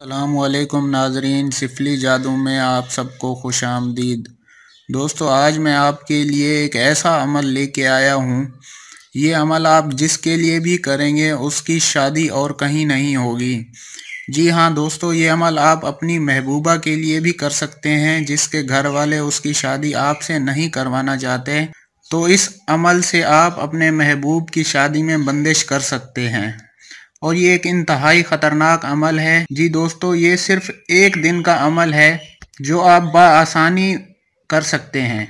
السلام علیکم ناظرین، سفلی جادو میں آپ سب کو خوش آمدید۔ دوستو، آج میں آپ کے لیے ایک ایسا عمل لے کے آیا ہوں۔ یہ عمل آپ جس کے لیے بھی کریں گے اس کی شادی اور کہیں نہیں ہوگی۔ جی ہاں دوستو، یہ عمل آپ اپنی محبوبہ کے لیے بھی کر سکتے ہیں جس کے گھر والے اس کی شادی آپ سے نہیں کروانا چاہتے، تو اس عمل سے آپ اپنے محبوب کی شادی میں بندش کر سکتے ہیں۔ اور یہ ایک انتہائی خطرناک عمل ہے۔ جی دوستو، یہ صرف ایک دن کا عمل ہے جو آپ بآسانی کر سکتے ہیں۔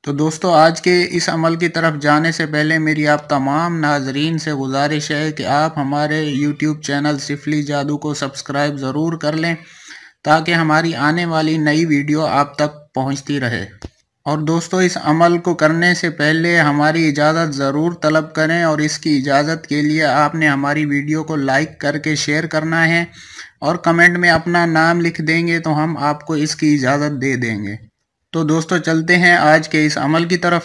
تو دوستو، آج کے اس عمل کی طرف جانے سے پہلے میری آپ تمام ناظرین سے گزارش ہے کہ آپ ہمارے یوٹیوب چینل سفلی جادو کو سبسکرائب ضرور کر لیں تاکہ ہماری آنے والی نئی ویڈیو آپ تک پہنچتی رہے۔ اور دوستو، اس عمل کو کرنے سے پہلے ہماری اجازت ضرور طلب کریں، اور اس کی اجازت کے لیے آپ نے ہماری ویڈیو کو لائک کر کے شیئر کرنا ہے، اور کمنٹ میں اپنا نام لکھ دیں گے تو ہم آپ کو اس کی اجازت دے دیں گے۔ تو دوستو، چلتے ہیں آج کے اس عمل کی طرف۔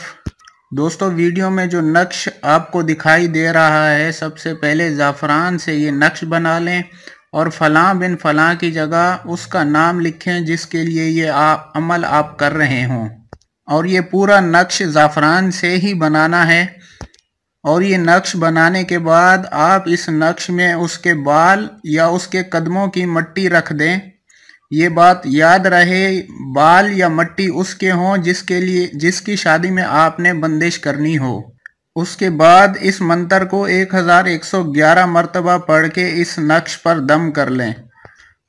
دوستو، ویڈیو میں جو نقش آپ کو دکھائی دے رہا ہے، سب سے پہلے زعفران سے یہ نقش بنا لیں اور فلاں بن فلاں کی جگہ اس کا نام لکھیں جس کے لیے یہ عمل آپ کر رہے ہوں، اور یہ پورا نقش زعفران سے ہی بنانا ہے۔ اور یہ نقش بنانے کے بعد آپ اس نقش میں اس کے بال یا اس کے قدموں کی مٹی رکھ دیں۔ یہ بات یاد رہے، بال یا مٹی اس کے ہوں جس کی شادی میں آپ نے بندش کرنی ہو۔ اس کے بعد اس منتر کو 1111 مرتبہ پڑھ کے اس نقش پر دم کر لیں۔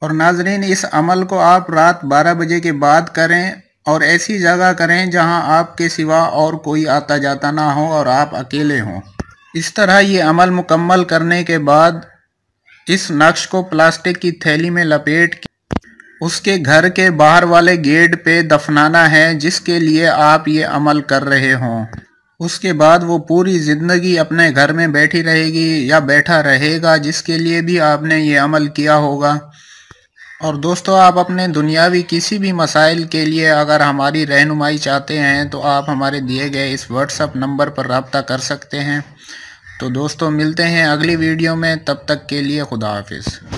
اور ناظرین، اس عمل کو آپ رات 12 بجے کے بعد کریں، اور ایسی جگہ کریں جہاں آپ کے سوا اور کوئی آتا جاتا نہ ہو اور آپ اکیلے ہوں۔ اس طرح یہ عمل مکمل کرنے کے بعد اس نقش کو پلاسٹک کی تھیلی میں لپیٹ کے اس کے گھر کے باہر والے گیٹ پہ دفنانا ہے جس کے لیے آپ یہ عمل کر رہے ہوں۔ اس کے بعد وہ پوری زندگی اپنے گھر میں بیٹھی رہے گی یا بیٹھا رہے گا جس کے لیے بھی آپ نے یہ عمل کیا ہوگا۔ اور دوستو، آپ اپنے دنیاوی کسی بھی مسائل کے لیے اگر ہماری رہنمائی چاہتے ہیں تو آپ ہمارے دیے گئے اس واٹس ایپ نمبر پر رابطہ کر سکتے ہیں۔ تو دوستو، ملتے ہیں اگلی ویڈیو میں، تب تک کے لیے خدا حافظ۔